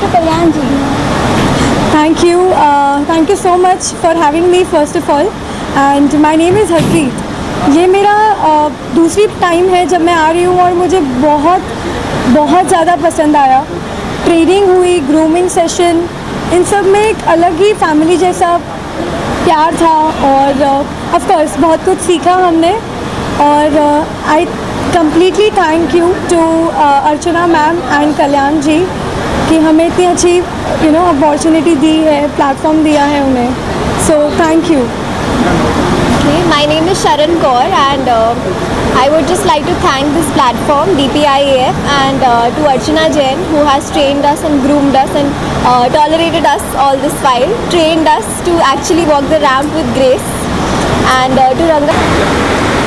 Dr. Kalyan ji. Thank you so much for having me first of all. And my name is Harpreet. ये मेरा दूसरी time है जब मैं आ रही हूँ और मुझे बहुत ज़्यादा पसंद आया. ट्रेनिंग हुई, ग्रूमिंग सेशन, इन सब में एक अलग ही फैमिली जैसा प्यार था और ऑफ कोर्स बहुत कुछ सीखा हमने. और I completely thank you to Archana ma'am and Kalyan ji कि हमें इतनी अच्छी अपॉर्चुनिटी दी है, प्लेटफॉर्म दिया है उन्हें. So thank you. Okay, my name is Sharan Kaur and I would just like to thank this platform DPIAF and to Archana Jain who has trained us and groomed us and tolerated us all this while, trained us to actually walk the ramp with grace and to Ranga.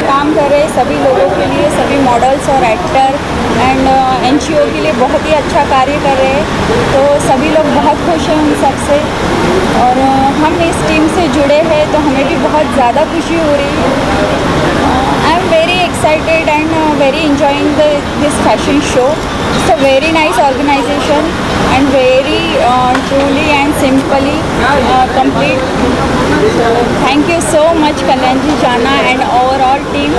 काम कर रहे सभी लोगों के लिए, सभी models और actor and NGO के लिए बहुत ही अच्छा कार्य कर रहे हैं. तो सभी लोग बहुत खुश हैं उन सबसे और हम इस टीम से जुड़े हैं तो हमें भी बहुत ज़्यादा खुशी हो रही है. I am very excited and very enjoying this fashion show. It's a very nice organization and very truly and simply complete. Thank you so much Kalyan ji, Jana and overall team.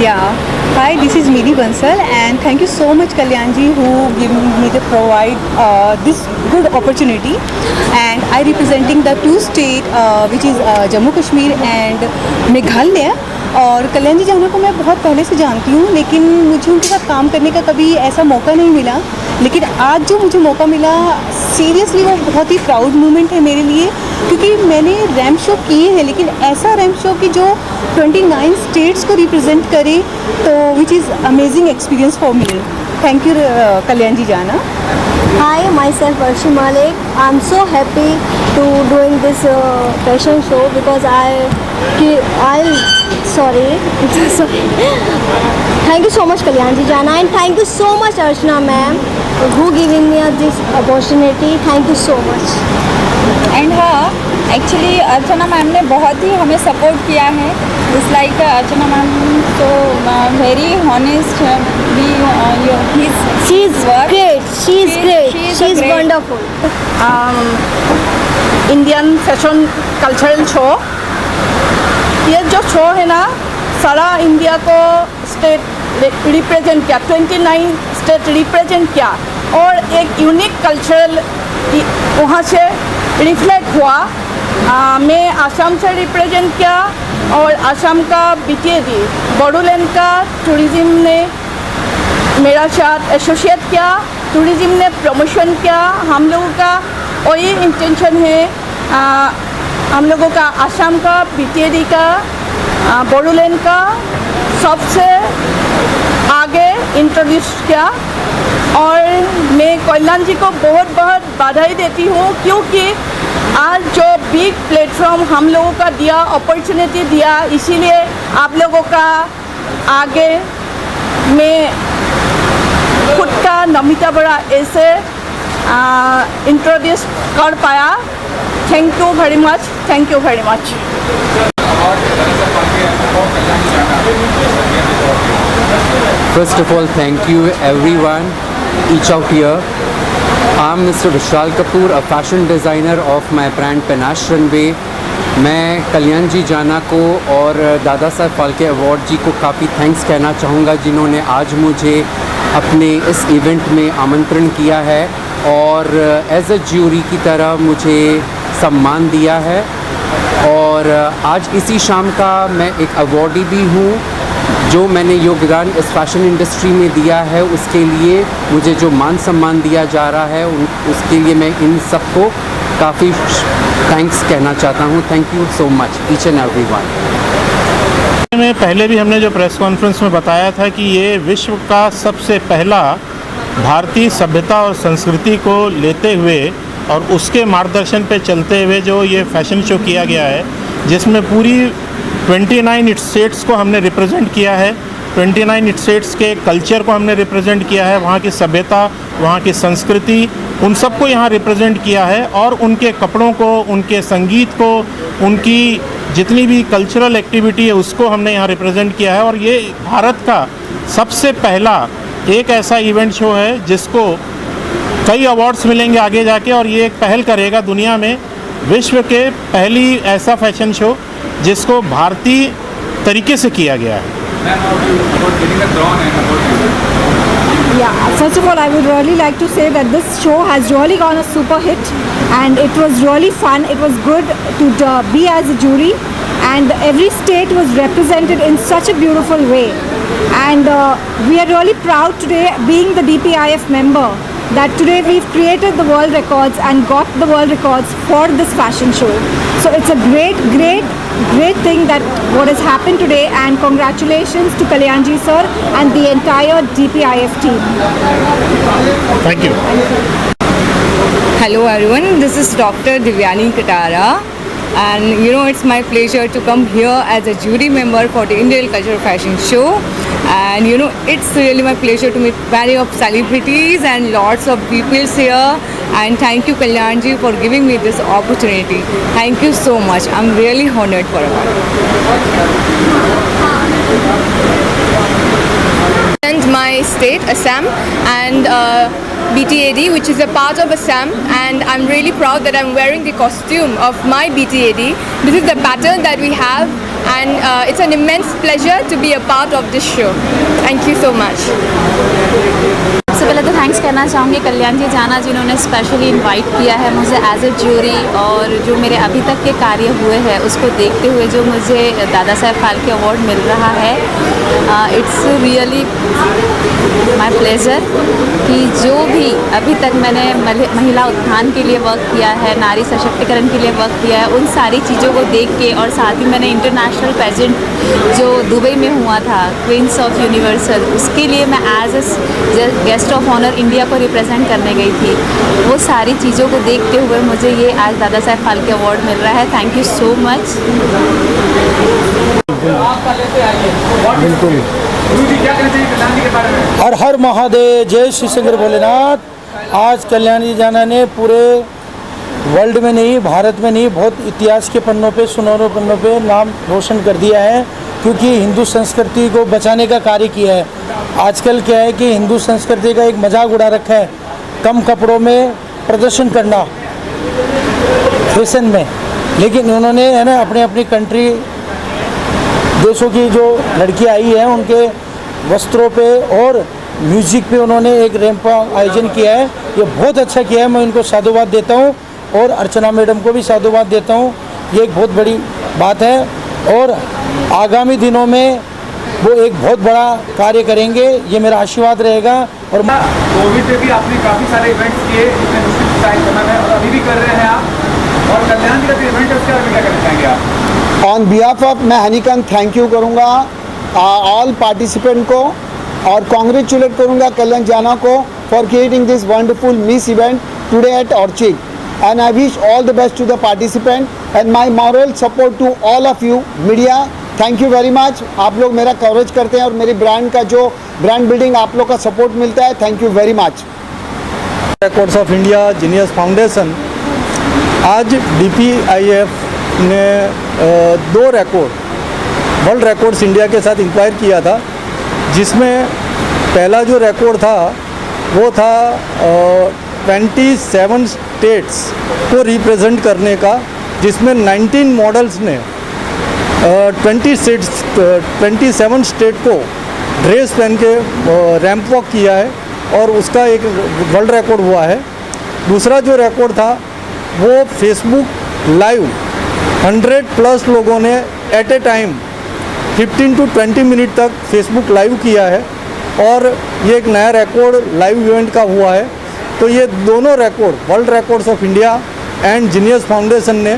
Yeah. Hi, this is Miri Bansal and thank you so much Kalyan ji who given me to provide this good opportunity. And I representing the two state which is Jammu Kashmir and Meghalaya. और कल्याण जी जाना को मैं बहुत पहले से जानती हूँ लेकिन मुझे उनके साथ काम करने का कभी ऐसा मौका नहीं मिला. लेकिन आज जो मुझे मौका मिला, सीरियसली वो बहुत ही प्राउड मोमेंट है मेरे लिए क्योंकि मैंने रैम्प शो किए हैं लेकिन ऐसा रैम्प शो कि जो 29 स्टेट्स को रिप्रेजेंट करे तो which is amazing experience for me. Thank you Kalyan ji Jana. Hi, myself Arshi Malik. I'm so happy to doing this fashion show because Thank you so much Kalyan ji Jana and thank you so much Archana ma'am who giving me this opportunity. Thank you so much. And हाँ, actually अर्चना ma'am ने बहुत ही हमें support किया है. It's like Archana ma'am तो very honest, She is great. She is wonderful. Indian fashion cultural show, ये जो show है ना सारा इंडिया को स्टेट रिप्रेजेंट किया, 29 स्टेट रिप्रेजेंट किया और एक यूनिक कल्चरल वहाँ से रिफ्लेक्ट हुआ. मैं आसाम से रिप्रेजेंट किया और आसाम का BTAD बोडोलैंड का टूरिज़्म ने मेरा साथ एसोसिएट किया, टूरिज़्म ने प्रमोशन किया. हम लोगों का वही इंटेंशन है, हम लोगों का आसाम का BTAD का बोडोलैंड का सबसे आगे इंट्रोड्यूस किया. और मैं कल्याण जी को बहुत बहुत बधाई देती हूँ क्योंकि आज जो बिग प्लेटफॉर्म हम लोगों का दिया, अपॉर्चुनिटी दिया, इसीलिए आप लोगों का आगे मैं खुद का नमिता बड़ा ऐसे इंट्रोड्यूस कर पाया. Thank you very much. Thank you very much. First of all, thank you everyone, each out here. I'm Mr. Vishal Kapoor, a fashion designer of my brand Panache Runway. मैं कल्याण जी जाना को और दादा साहब फाल्के अवार्ड जी को काफ़ी thanks कहना चाहूँगा जिन्होंने आज मुझे अपने इस इवेंट में आमंत्रण किया है और एज अ ज्यूरी की तरह मुझे सम्मान दिया है. और आज इसी शाम का मैं एक अवॉर्डी भी हूँ. जो मैंने योगदान इस फैशन इंडस्ट्री में दिया है उसके लिए मुझे जो मान सम्मान दिया जा रहा है उसके लिए मैं इन सबको काफ़ी थैंक्स कहना चाहता हूँ. Thank you so much each and everyone. में पहले भी हमने जो प्रेस कॉन्फ्रेंस में बताया था कि ये विश्व का सबसे पहला भारतीय सभ्यता और संस्कृति को लेते हुए और उसके मार्गदर्शन पे चलते हुए जो ये फैशन शो किया गया है जिसमें पूरी 29 स्टेट्स को हमने रिप्रेजेंट किया है. 29 स्टेट्स के कल्चर को हमने रिप्रेजेंट किया है, वहाँ की सभ्यता, वहाँ की संस्कृति, उन सबको यहाँ रिप्रेजेंट किया है और उनके कपड़ों को, उनके संगीत को, उनकी जितनी भी कल्चरल एक्टिविटी है उसको हमने यहाँ रिप्रेजेंट किया है. और ये भारत का सबसे पहला एक ऐसा इवेंट शो है जिसको कई अवार्ड्स मिलेंगे आगे जाके, और ये एक पहल करेगा दुनिया में विश्व के पहली ऐसा फैशन शो जिसको भारतीय तरीके से किया गया है। Yeah, first of all, I would really like to say that this show has really gone a super hit, and it was really fun. It was good to be as a jury, and every state was represented in such a beautiful way. And we are really proud today, being the DPIF member, that today we've created the world records and got the world records for this fashion show. So it's a great thing that what has happened today, and congratulations to Kalyanji sir and the entire DPIF team. Thank you. Hello everyone, this is Dr. Divyani Katara, and you know it's my pleasure to come here as a jury member for the Indian Cultural Fashion Show. And you know it's really my pleasure to meet many of celebrities and lots of people here, and thank you Kalyanji for giving me this opportunity. Thank you so much, I'm really honored for it. And my state Assam, and BTAD, which is a part of Assam, and I'm really proud that I'm wearing the costume of my BTAD. This is the pattern that we have, and it's an immense pleasure to be a part of this show. Thank you so much. सबसे पहले तो thanks करना चाहूँगी कल्याण जी जाना, जिन्होंने specially invite किया है मुझे एज ए ज्यूरी, और जो मेरे अभी तक के कार्य हुए हैं उसको देखते हुए जो मुझे दादा साहब फाल्के अवार्ड मिल रहा है, इट्स रियली माय प्लेजर कि जो भी अभी तक मैंने महिला उत्थान के लिए वर्क किया है, नारी सशक्तिकरण के लिए वर्क किया है, उन सारी चीज़ों को देख के, और साथ ही मैंने इंटरनेशनल पेजेंट जो दुबई में हुआ था क्वींस ऑफ यूनिवर्सल, उसके लिए मैं as a guest of honour India को रिप्रेजेंट करने गई थी। वो सारी चीज़ों को देखते हुए मुझे ये आज दादा साहब फाल्के अवार्ड मिल रहा है। Thank you so much. बिल्कुल। हर हर महादेव, जय श्री शंकर भोलेनाथ। आज कल्याणी जाना ने पूरे वर्ल्ड में नहीं, भारत में नहीं, बहुत इतिहास के पन्नों पे, सुनहरे पन्नों पे नाम रोशन कर दिया है, क्योंकि हिंदू संस्कृति को बचाने का कार्य किया है। आजकल क्या है कि हिंदू संस्कृति का एक मजाक उड़ा रखा है, कम कपड़ों में प्रदर्शन करना फैशन में, लेकिन उन्होंने है ना अपने अपनी कंट्री देशों की जो लड़कियां आई हैं उनके वस्त्रों पे और म्यूजिक पे उन्होंने एक रैंप का आयोजन किया है। ये बहुत अच्छा किया है, मैं इनको साधुवाद देता हूँ, और अर्चना मैडम को भी साधुवाद देता हूँ। ये एक बहुत बड़ी बात है, और आगामी दिनों में वो एक बहुत बड़ा कार्य करेंगे, ये मेरा आशीर्वाद रहेगा। और कोविड में भी आपने काफ़ी सारे इवेंट्स किए इतने मुश्किल टाइम समय में, और अभी भी कर रहे हैं आप, और कल्याण जी का जो इवेंट है उसके बारे में क्या कहना चाहेंगे आप? ऑन बिहाफ ऑफ मैं हनीकांत थैंक यू करूँगा ऑल पार्टिसिपेंट को, और कॉन्ग्रेचुलेट करूँगा कल्याण जाना को for creating this wonderful miss event today at Orchid, and I wish all the best to the participant and my moral support to all of you media. Thank you very much. आप लोग मेरा coverage करते हैं, और मेरी brand का जो brand building आप लोग का सपोर्ट मिलता है, thank you very much. Records of India genius foundation, आज DPIF ने 2 रिकॉर्ड वर्ल्ड रिकॉर्ड्स इंडिया के साथ इंक्वायर किया था, जिसमें पहला जो रिकॉर्ड था वो था 27 स्टेट्स को रिप्रेजेंट करने का, जिसमें 19 मॉडल्स ने 27 स्टेट को ड्रेस पहन के रैंप वॉक किया है, और उसका एक वर्ल्ड रिकॉर्ड हुआ है। दूसरा जो रिकॉर्ड था वो फेसबुक लाइव 100+ लोगों ने at a time 15 to 20 minute तक फेसबुक लाइव किया है, और ये एक नया रिकॉर्ड लाइव इवेंट का हुआ है। तो ये दोनों record world records of India and genius foundation ने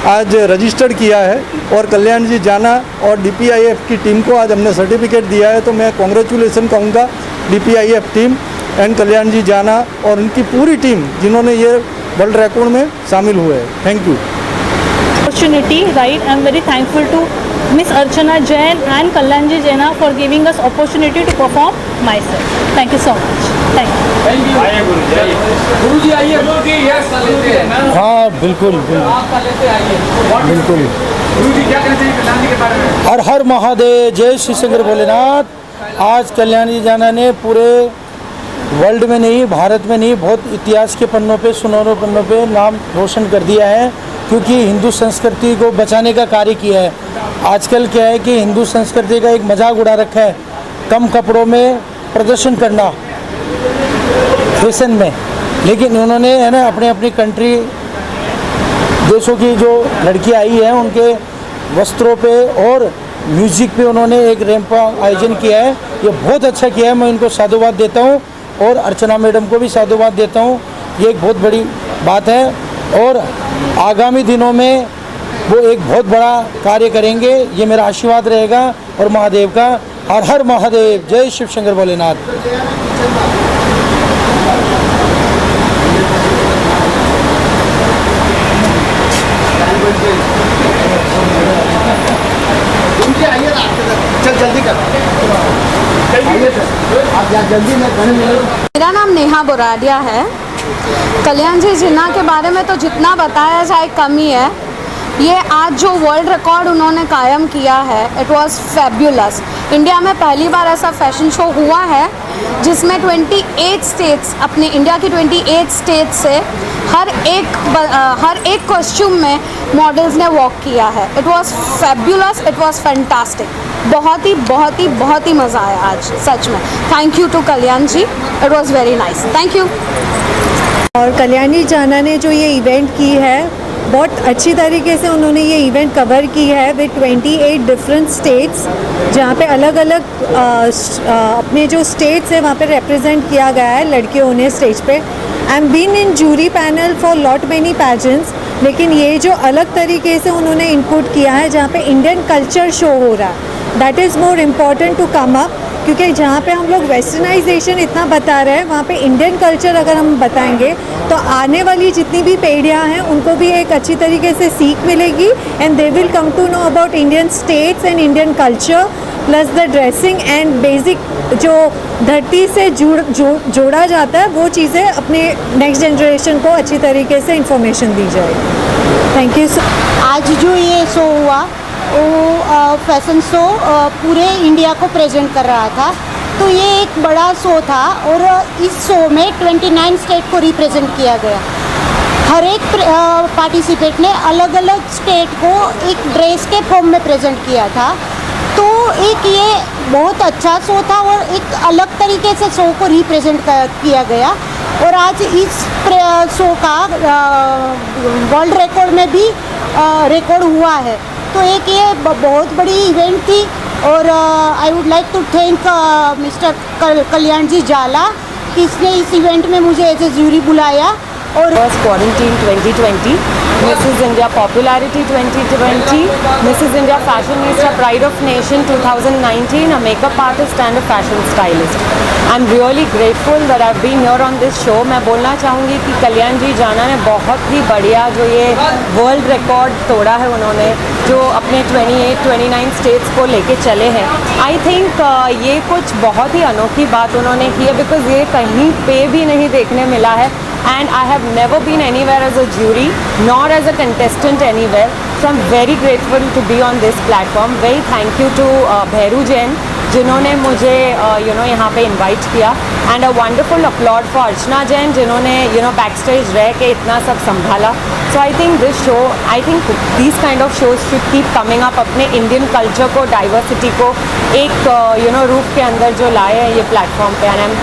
आज रजिस्टर्ड किया है, और कल्याण जी जाना और DPIF की टीम को आज हमने सर्टिफिकेट दिया है। तो मैं कॉन्ग्रेचुलेसन कहूँगा DPIF team and Kalyan ji जाना और उनकी पूरी टीम जिन्होंने ये वर्ल्ड रिकॉर्ड में शामिल हुए हैं। Thank you. Opportunity, right? I'm very thankful to Miss Archana Jain and Kalyanji Jaina for giving us opportunity to perform myself. Thank you so much. Thank you. आइए गुरुजी आइए, गुरुजी यस लेते हैं। हाँ बिल्कुल आप लेते आइए, बिल्कुल। गुरुजी क्या कहना चाहिए कल्याण जी के बारे में? हर हर महादेव, जय श्री शंकर भोलेनाथ। आज कल्याणी जाना ने पूरे वर्ल्ड में नहीं, भारत में नहीं, बहुत इतिहास के पन्नों पे, सुनहरे पन्नों पे नाम रोशन कर दिया है, क्योंकि हिंदू संस्कृति को बचाने का कार्य किया है। आजकल क्या है कि हिंदू संस्कृति का एक मजाक उड़ा रखा है, कम कपड़ों में प्रदर्शन करना फैशन में, लेकिन उन्होंने है ना अपने अपनी कंट्री देशों की जो लड़की आई है उनके वस्त्रों पे और म्यूजिक पे उन्होंने एक रैंप का आयोजन किया है। ये बहुत अच्छा किया है, मैं इनको साधुवाद देता हूँ और अर्चना मैडम को भी साधुवाद देता हूँ। ये एक बहुत बड़ी बात है और आगामी दिनों में वो एक बहुत बड़ा कार्य करेंगे, ये मेरा आशीर्वाद रहेगा। और महादेव का हर हर महादेव, जय शिव शंकर भोलेनाथ। चल जल्दी कर, आप जल्दी में खड़े मिलो। मेरा नाम नेहा बोराडिया है। कल्याण जी जिन्ना के बारे में तो जितना बताया जाए कम ही है। ये आज जो वर्ल्ड रिकॉर्ड उन्होंने कायम किया है, इट वाज फैब्युलस। इंडिया में पहली बार ऐसा फैशन शो हुआ है जिसमें 28 स्टेट्स, अपने इंडिया की 28 स्टेट्स से हर एक कॉस्ट्यूम में मॉडल्स ने वॉक किया है। It was fabulous, it was fantastic. बहुत ही मज़ा आया आज, सच में। Thank you to Kalyan ji, it was very nice, thank you. और कल्याणी जाना ने जो ये इवेंट की है, बहुत अच्छी तरीके से उन्होंने ये इवेंट कवर की है विद 28 डिफरेंट स्टेट्स, जहाँ पे अलग अलग अपने जो स्टेट्स है वहाँ पे रिप्रेजेंट किया गया है लड़कियों ने स्टेज पे। I am been in jury panel for lot many pageants, लेकिन ये जो अलग तरीके से उन्होंने इनपुट किया है जहाँ पे इंडियन कल्चर शो हो रहा है, that is more important to come up. क्योंकि जहाँ पे हम लोग वेस्टर्नाइजेशन इतना बता रहे हैं, वहाँ पे इंडियन कल्चर अगर हम बताएंगे तो आने वाली जितनी भी पीढ़ियाँ हैं उनको भी एक अच्छी तरीके से सीख मिलेगी and they will come to know about Indian states and Indian culture plus the dressing and basic जो धरती से जोड़ा जाता है वो चीज़ें अपने नेक्स्ट जनरेशन को अच्छी तरीके से इंफॉर्मेशन दी जाएगी। Thank you. आज जो ये शो हुआ वो फैशन शो पूरे इंडिया को प्रेजेंट कर रहा था, तो ये एक बड़ा शो था और इस शो में 29 स्टेट को रिप्रेजेंट किया गया। हर एक पार्टिसिपेंट ने अलग अलग स्टेट को एक ड्रेस के फॉर्म में प्रेजेंट किया था, तो एक ये बहुत अच्छा शो था और एक अलग तरीके से शो को रिप्रेजेंट किया गया। और आज इस शो का वर्ल्ड रिकॉर्ड में भी रिकॉर्ड हुआ है, तो एक ये बहुत बड़ी इवेंट थी। और I would like to thank mister Kalyan ji Jala कि इसने इस इवेंट में मुझे एज ए जूरी बुलाया। और quarantine 2020, Mrs India popularity 2020, Mrs India fashionista pride of nation 2019, a makeup artist and a fashion stylist. I am really grateful that I been here on this show. मैं बोलना चाहूँगी कि कल्याण जी जाना ने बहुत ही बढ़िया जो ये वर्ल्ड रिकॉर्ड तोड़ा है उन्होंने, जो अपने 29 स्टेट्स को लेके चले हैं। आई थिंक ये कुछ बहुत ही अनोखी बात उन्होंने की है, बिकॉज ये कहीं पे भी नहीं देखने मिला है। And I have never been anywhere as a jury, nor as a contestant anywhere. So I'm very grateful to be on this platform. Very thank you to Bhairu Jain, जिन्होंने मुझे यहाँ पे इनवाइट किया, and a wonderful applaud for Archana Jain जिन्होंने back stage रह के इतना सब संभाला। So I think this show, I think these kind of shows should keep coming up, अपने इंडियन कल्चर को, डाइवर्सिटी को एक रूप के अंदर जो लाए हैं ये प्लेटफॉर्म पे, and I am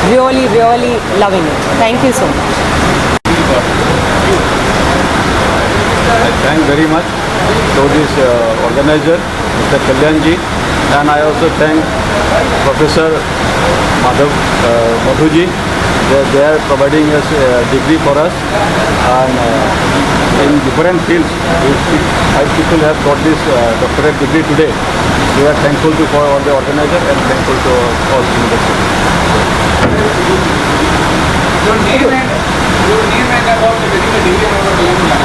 really loving it. Thank you so much. I thank very much to this organizer, Mr. Kalyan ji, and I also thank Professor Madhu ji. They are providing us a degree for us, and in different fields, 5 people have got this doctorate degree today. We are thankful to for all the organizer and thankful to all university.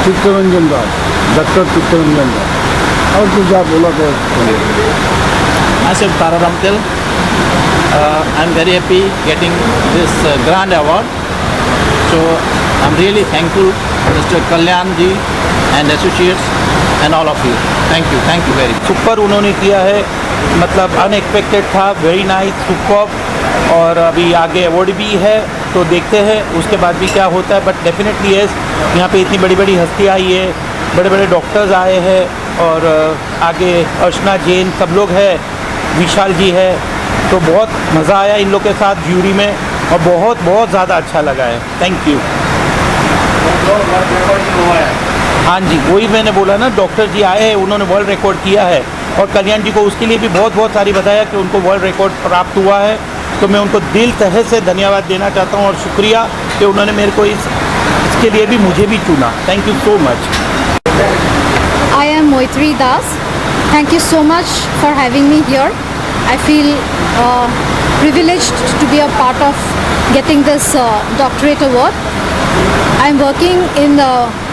Chittaranjan Das, doctor Chittaranjan Das. और कुछ आप बोला तो Myself Tararam Til. I'm very happy getting this grand award. So I'm really thankful Mr. Kalyan ji and associates and all of you. Thank you very much. Super उन्होंने किया है, मतलब unexpected था, वेरी नाइस, सुपर। और अभी आगे award भी है, तो देखते हैं उसके बाद भी क्या होता है। बट डेफिनेटली यस, यहाँ पे इतनी बड़ी बड़ी हस्तियाँ आई है, बड़े बड़े डॉक्टर्स आए हैं, और आगे अर्चना जैन सब लोग हैं, विशाल जी है, तो बहुत मज़ा आया इन लोग के साथ ज्यूरी में, और बहुत बहुत ज़्यादा अच्छा लगा है। Thank you. हाँ जी, वही मैंने बोला ना, डॉक्टर जी आए हैं, उन्होंने वर्ल्ड रिकॉर्ड किया है, और कल्याण जी को उसके लिए भी बहुत बहुत सारी बधाई कि उनको वर्ल्ड रिकॉर्ड प्राप्त हुआ है। तो मैं उनको दिल तहे से धन्यवाद देना चाहता हूँ, और शुक्रिया कि उन्होंने मेरे को इसके लिए भी मुझे भी चुना। Thank you so much. I am Moitri Das. Thank you so much for having me here. I feel privileged to be a part of getting this doctorate award. I am working in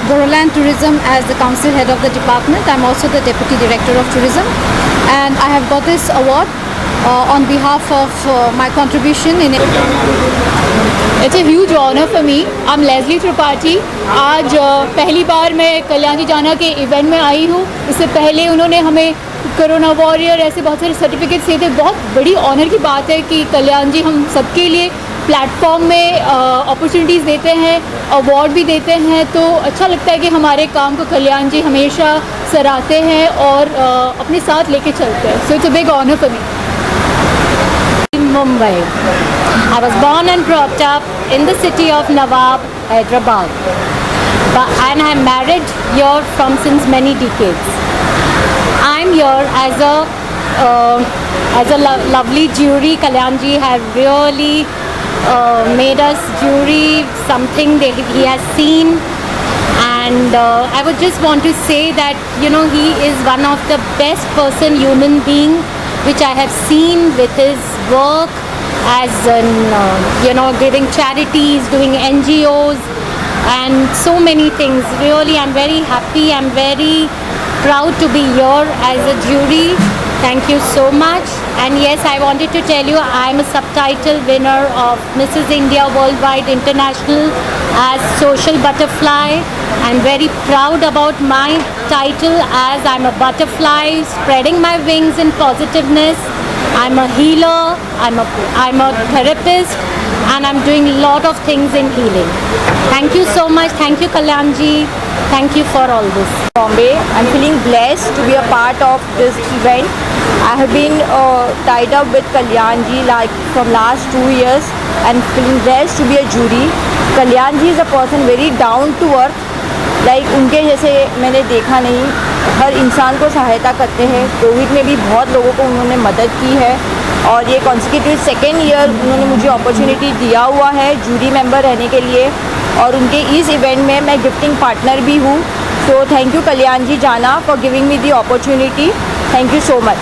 Boroland Tourism as the council head of the department. I am also the deputy director of tourism, and I have got this award on behalf of my contribution in it. It's a huge honor for me. I'm Leslie Tripathi. आज पहली बार मैं कल्याण जी जाना के event में आई हूँ। इससे पहले उन्होंने हमें कोरोना वॉरियर ऐसे बहुत सारे सर्टिफिकेट्स दिए थे। बहुत बड़ी ऑनर की बात है कि कल्याण जी हम सबके लिए प्लेटफॉर्म में अपॉर्चुनिटीज़ देते हैं, अवार्ड भी देते हैं, तो अच्छा लगता है कि हमारे काम को कल्याण जी हमेशा सराहते हैं और अपने साथ लेके चलते हैं। So it's a big honour for me. Mumbai. I was born and brought up in the city of Nawab, Hyderabad. And I'm married here from since many decades. I'm here as a lovely jury. Kalyan ji have really made us jury something that he has seen. And I would just want to say that, you know, he is one of the best human being which I have seen with his work as in, you know, giving charities, doing NGOs and so many things. Really, I'm very happy. I'm very proud to be here as a jury. Thank you so much. And yes, I wanted to tell you I'm a subtitle winner of Mrs. India Worldwide International as Social Butterfly. I'm very proud about my title as I'm a butterfly spreading my wings in positiveness. I'm a healer, I'm a therapist, and I'm doing a lot of things in healing. Thank you so much. Thank you, Kalyan ji. Thank you for all this. Bombay. I'm feeling blessed to be a part of this event. I have been tied up with Kalyan ji like from last 2 years and feeling blessed to be a jury. Kalyan ji is a person very down to earth. Like उनके जैसे मैंने देखा नहीं, हर इंसान को सहायता करते हैं। कोविड में भी बहुत लोगों को उन्होंने मदद की है, और ये कॉन्सिक्यूटिव सेकेंड ईयर उन्होंने मुझे अपॉर्चुनिटी दिया हुआ है जूरी मेंबर रहने के लिए, और उनके इस इवेंट में मैं गिफ्टिंग पार्टनर भी हूँ। So thank you Kalyan ji जाना for giving me the opportunity. Thank you so much.